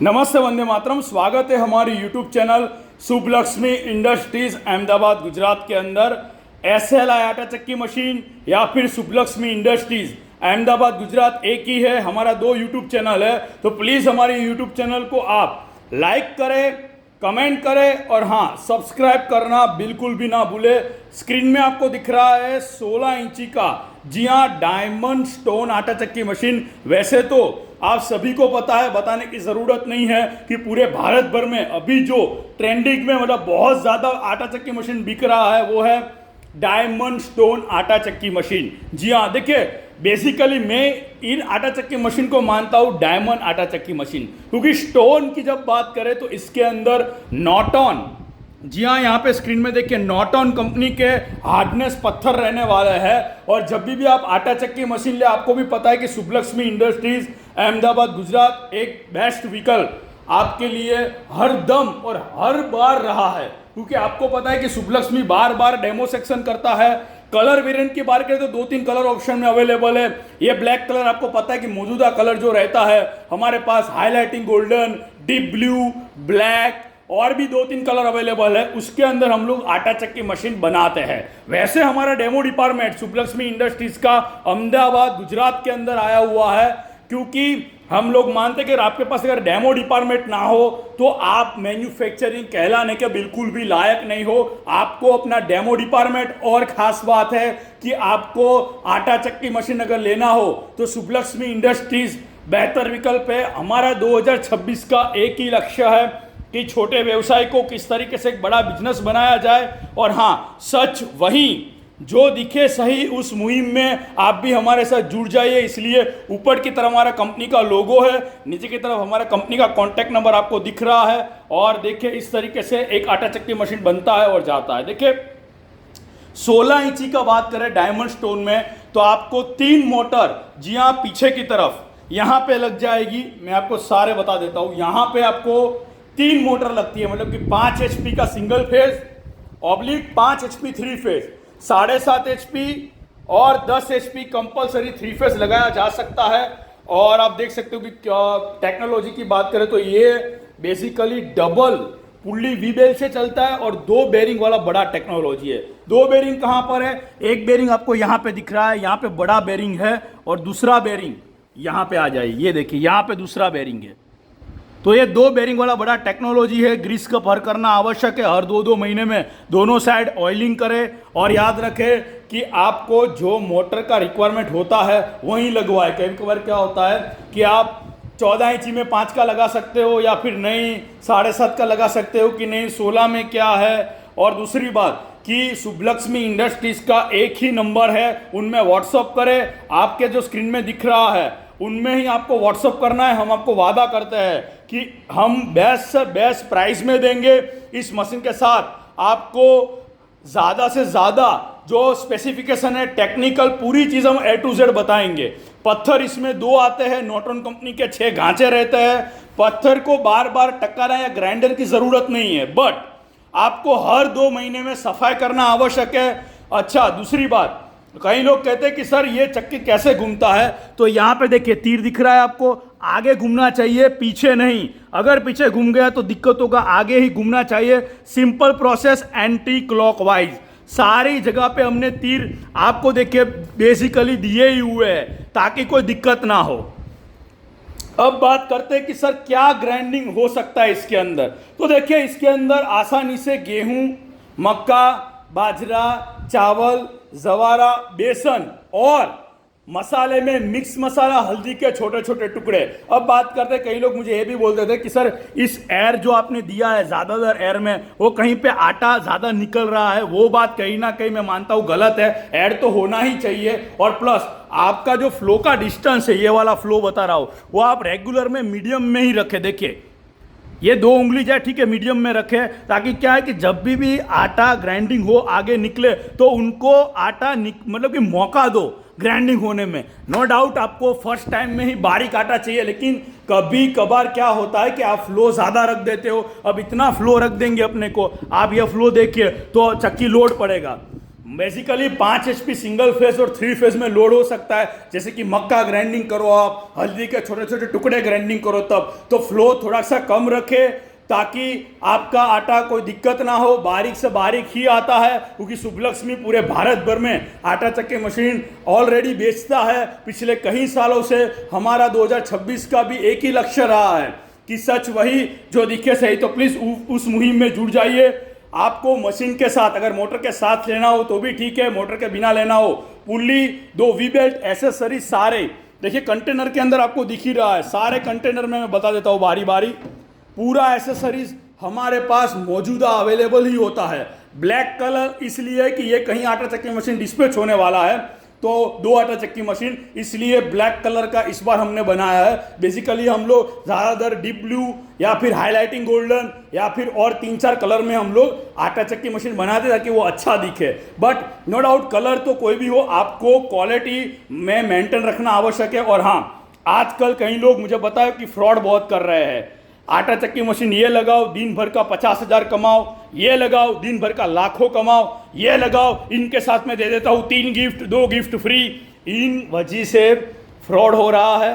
नमस्ते, वंदे मातरम। स्वागत है हमारी YouTube channel Shubhlakshmi industries Ahmedabad Gujarat के अंदर। SLI आटा चक्की मशीन या फिर शुभलक्ष्मी इंडस्ट्रीज अहमदाबाद गुजरात एक ही है। हमारा 2 यूट्यूब चैनल है, तो प्लीज़ हमारे यूट्यूब चैनल को आप लाइक करें, कमेंट करें और हाँ, सब्सक्राइब करना बिल्कुल भी ना भूले। स्क्रीन में आपको दिख रहा है 16 इंची का, जी हाँ, डायमंड स्टोन आटा चक्की मशीन। वैसे तो आप सभी को पता है, बताने की ज़रूरत नहीं है कि पूरे भारत भर में अभी जो ट्रेंडिंग में मतलब बहुत ज़्यादा आटा चक्की मशीन बिक रहा है वो है डायमंड स्टोन आटा चक्की मशीन। जी हाँ, देखिए, बेसिकली मैं इन आटा चक्की मशीन को मानता हूँ डायमंड आटा चक्की मशीन, क्योंकि स्टोन की जब बात करें तो इसके अंदर नॉटन, जी हाँ, यहाँ पे स्क्रीन में देखिए, नॉटन कंपनी के हार्डनेस पत्थर रहने वाले हैं। और जब भी आप आटा चक्की मशीन ले, आपको भी पता है कि शुभलक्ष्मी इंडस्ट्रीज अहमदाबाद गुजरात एक बेस्ट विकल्प आपके लिए हर दम और हर बार रहा है, क्योंकि आपको पता है कि शुभलक्ष्मी बार बार डेमो सेक्शन करता है। कलर वेरिएंट की बात करें तो 2-3 कलर ऑप्शन में अवेलेबल है। ये ब्लैक कलर आपको पता है कि मौजूदा कलर जो रहता है हमारे पास, highlighting golden, deep blue, black और भी 2-3 कलर अवेलेबल है। उसके अंदर हम लोग आटा चक्की मशीन बनाते हैं। वैसे हमारा डेमो डिपार्टमेंट शुभलक्ष्मी इंडस्ट्रीज का अहमदाबाद गुजरात के अंदर आया हुआ है, क्योंकि हम लोग मानते हैं कि आपके पास अगर डेमो डिपार्टमेंट ना हो तो आप मैन्युफैक्चरिंग कहलाने के बिल्कुल भी लायक नहीं हो। आपको अपना डेमो डिपार्टमेंट, और खास बात है कि आपको आटा चक्की मशीन अगर लेना हो तो शुभलक्ष्मी इंडस्ट्रीज बेहतर विकल्प है। हमारा 2026 का एक ही लक्ष्य है कि छोटे व्यवसाय को किस तरीके से एक बड़ा बिजनेस बनाया जाए। और हाँ, सच वही जो दिखे सही, उस मुहिम में आप भी हमारे साथ जुड़ जाइए। इसलिए ऊपर की तरफ हमारा कंपनी का लोगो है, नीचे की तरफ हमारा कंपनी का कॉन्टैक्ट नंबर आपको दिख रहा है। और देखिए, इस तरीके से एक आटा चक्की मशीन बनता है और जाता है। देखिए, 16 इंची का बात करें डायमंड स्टोन में तो आपको 3 मोटर, जी हाँ, पीछे की तरफ यहाँ पे लग जाएगी। मैं आपको सारे बता देता हूँ। यहाँ पे आपको 3 मोटर लगती है, मतलब कि 5 HP का single phase oblique 5 HP 3 phase, 7.5 HP और 10 HP कंपलसरी 3 फेज लगाया जा सकता है। और आप देख सकते हो कि टेक्नोलॉजी की बात करें तो ये basically double pulley V belt से चलता है और 2 बेरिंग वाला बड़ा टेक्नोलॉजी है। 2 बेरिंग कहाँ पर है? एक बेरिंग आपको यहाँ पे दिख रहा है, यहाँ पे बड़ा बेरिंग है, और दूसरा बेरिंग यहाँ पे आ जाए, ये देखिए, यहाँ पे दूसरा बेरिंग है। तो ये 2 बेरिंग वाला बड़ा टेक्नोलॉजी है। ग्रीस कप हर करना आवश्यक है, हर 2-2 महीने में दोनों साइड ऑयलिंग करें। और याद रखें कि आपको जो मोटर का रिक्वायरमेंट होता है वहीं लगवाए। कई बार क्या होता है कि आप 14 इंची में 5 का लगा सकते हो, या फिर नहीं 7.5 का लगा सकते हो कि नहीं 16 में क्या है। और दूसरी बात कि शुभलक्ष्मी इंडस्ट्रीज का एक ही नंबर है, उनमें व्हाट्सअप करें। आपके जो स्क्रीन में दिख रहा है उनमें ही आपको व्हाट्सअप करना है। हम आपको वादा करते हैं कि हम बेस्ट से बेस्ट प्राइस में देंगे। इस मशीन के साथ आपको ज़्यादा से ज़्यादा जो स्पेसिफिकेशन है, टेक्निकल पूरी चीज़ हम A to Z बताएंगे। पत्थर इसमें 2 आते हैं, नॉटन कंपनी के 6 घांचे रहते हैं। पत्थर को बार बार टकराना या ग्राइंडर की ज़रूरत नहीं है, बट आपको हर 2 महीने में सफाई करना आवश्यक है। अच्छा, दूसरी बात, कई लोग कहते हैं कि सर ये चक्की कैसे घूमता है, तो यहाँ पे देखिए तीर दिख रहा है आपको, आगे घूमना चाहिए, पीछे नहीं। अगर पीछे घूम गया तो दिक्कत होगा, आगे ही घूमना चाहिए। Simple process, anti clockwise. सारी जगह पे हमने तीर आपको देखिए बेसिकली दिए ही हुए हैं ताकि कोई दिक्कत ना हो। अब बात करते हैं कि सर क्या ग्राइंडिंग हो सकता है इसके अंदर। तो देखिए, इसके अंदर आसानी से गेहूं, मक्का, बाजरा, चावल, जवारा, बेसन और मसाले में मिक्स मसाला, हल्दी के छोटे छोटे टुकड़े। अब बात करते हैं, कई लोग मुझे ये भी बोलते थे कि सर इस एयर जो आपने दिया है ज़्यादातर एयर में, वो कहीं पे आटा ज़्यादा निकल रहा है। वो बात कहीं ना कहीं मैं मानता हूँ गलत है। एयर तो होना ही चाहिए। और प्लस आपका जो फ्लो का डिस्टेंस है, ये वाला फ्लो बता रहा हूँ, वो आप रेगुलर में मीडियम में ही रखें। देखिए, ये 2 उंगली जाए, ठीक है, मीडियम में रखें, ताकि क्या है कि जब भी आटा ग्राइंडिंग हो, आगे निकले, तो उनको आटा मतलब कि मौका दो ग्राइंडिंग होने में। नो डाउट आपको फर्स्ट टाइम में ही बारीक आटा चाहिए, लेकिन कभी कभार क्या होता है कि आप फ्लो ज़्यादा रख देते हो। अब इतना फ्लो रख देंगे अपने को, आप ये फ्लो देखिए तो चक्की लोड पड़ेगा। बेसिकली 5 HP सिंगल फेज और 3 फेज में लोड हो सकता है। जैसे कि मक्का ग्राइंडिंग करो, आप हल्दी के छोटे छोटे टुकड़े ग्राइंडिंग करो, तब तो फ्लो थोड़ा सा कम रखे ताकि आपका आटा कोई दिक्कत ना हो। बारीक से बारीक ही आता है, क्योंकि शुभलक्ष्मी पूरे भारत भर में आटा चक्की मशीन ऑलरेडी बेचता है। पिछले कई सालों से हमारा 2026 का भी एक ही लक्ष्य रहा है कि सच वही जो दिखे सही। तो प्लीज़ उस मुहिम में जुड़ जाइए। आपको मशीन के साथ, अगर मोटर के साथ लेना हो तो भी ठीक है, मोटर के बिना लेना हो, पुल्ली, 2 वी बेल्ट, एसेसरीज सारे देखिए कंटेनर के अंदर आपको दिख ही रहा है। सारे कंटेनर में मैं बता देता हूँ बारी बारी। पूरा एसेसरीज हमारे पास मौजूदा अवेलेबल ही होता है। ब्लैक कलर इसलिए कि ये कहीं आटा चक्की मशीन डिस्पैच होने वाला है, तो 2 आटा चक्की मशीन, इसलिए ब्लैक कलर का इस बार हमने बनाया है। बेसिकली हम लोग ज़्यादातर डीप ब्लू या फिर हाईलाइटिंग गोल्डन या फिर और 3-4 कलर में हम लोग आटा चक्की मशीन बनाते ताकि वो अच्छा दिखे। बट नो डाउट कलर तो कोई भी हो, आपको क्वालिटी में मेंटेन रखना आवश्यक है। और हाँ, आजकल कई लोग मुझे बताया कि फ्रॉड बहुत कर रहे हैं। आटा चक्की मशीन ये लगाओ दिन भर का 50,000 कमाओ, ये लगाओ दिन भर का लाखों कमाओ, ये लगाओ इनके साथ में दे देता हूँ 3 गिफ्ट 2 गिफ्ट फ्री। इन वजह से फ्रॉड हो रहा है।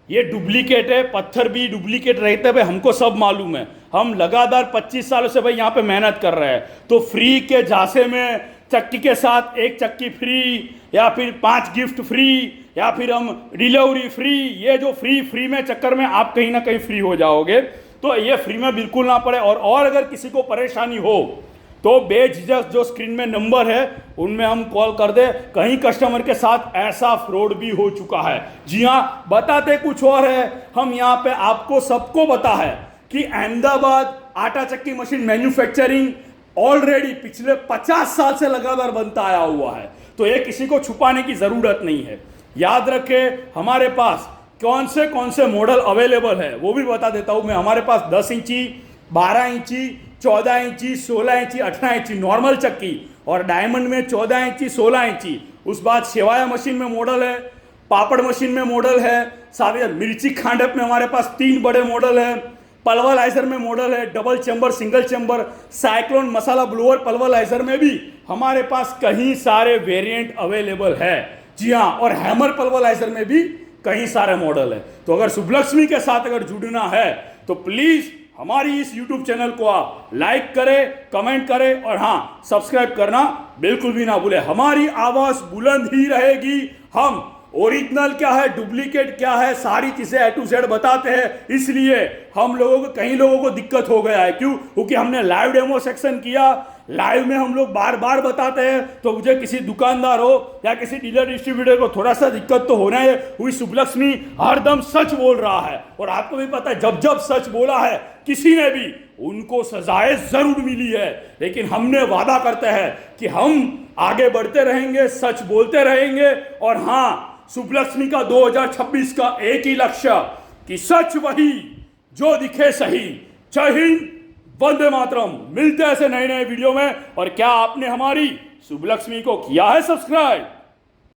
ये डुप्लीकेट है, पत्थर भी डुप्लीकेट रहते हैं भाई, हमको सब मालूम है। हम लगातार 25 सालों से भाई यहाँ पे मेहनत कर रहे हैं। तो फ्री के झांसे में चक्की के साथ 1 चक्की फ्री या फिर 5 गिफ्ट फ्री या फिर हम डिलीवरी फ्री, ये जो फ्री में चक्कर में आप कहीं ना कहीं फ्री हो जाओगे। तो ये फ्री में बिल्कुल ना पड़े। और अगर किसी को परेशानी हो तो बेझिझक जो स्क्रीन में नंबर है उनमें हम कॉल कर दे। कहीं कस्टमर के साथ ऐसा फ्रॉड भी हो चुका है। जी हाँ, बताते कुछ और है, हम यहाँ पे आपको सबको पता है कि अहमदाबाद आटा चक्की मशीन मैन्युफैक्चरिंग ऑलरेडी पिछले 50 साल से लगातार बनता आया हुआ है। तो ये किसी को छुपाने की जरूरत नहीं है। याद रखें, हमारे पास कौन से मॉडल अवेलेबल है वो भी बता देता हूं मैं। हमारे पास 10 इंची, 12 इंची, 14 इंची, 16 इंची, 18 इंची नॉर्मल चक्की, और डायमंड में 14 इंची, 16 इंची। उस बाद सेवाया मशीन में मॉडल है, पापड़ मशीन में मॉडल है, साथ ही मिर्ची खांडप में हमारे पास 3 बड़े मॉडल है, पल्वराइजर में मॉडल है, double chamber, single chamber, cyclone masala blower pulveriser में भी हमारे पास कई सारे वेरिएंट अवेलेबल है। जी हाँ, और हैमर पल्वराइजर में भी कई सारे मॉडल है। तो अगर शुभलक्ष्मी के साथ अगर जुड़ना है तो प्लीज हमारी इस YouTube चैनल को आप लाइक करें, कमेंट करें और हाँ, सब्सक्राइब करना बिल्कुल भी ना भूलें। हमारी आवाज बुलंद ही रहेगी। हम ओरिजिनल क्या है, डुप्लीकेट क्या है, सारी चीजें A to Z बताते हैं। इसलिए हम लोगों को, कई लोगों को दिक्कत हो गया है। क्यों? क्योंकि हमने लाइव डेमो सेक्शन किया, लाइव में हम लोग बार बार बताते हैं। तो मुझे किसी दुकानदार हो या किसी डीलर डिस्ट्रीब्यूटर को थोड़ा सा दिक्कत तो होना है। हुई शुभलक्ष्मी हरदम सच बोल रहा है, और आपको भी पता है जब जब सच बोला है किसी ने भी, उनको सजाएं जरूर मिली है। लेकिन हमने वादा करते हैं कि हम आगे बढ़ते रहेंगे, सच बोलते रहेंगे। और हाँ, शुभलक्ष्मी का 2026 का एक ही लक्ष्य कि सच वही जो दिखे सही। जय हिंद, वंदे मातरम। मिलते हैं ऐसे नए नए वीडियो में। और क्या आपने हमारी शुभलक्ष्मी को किया है सब्सक्राइब?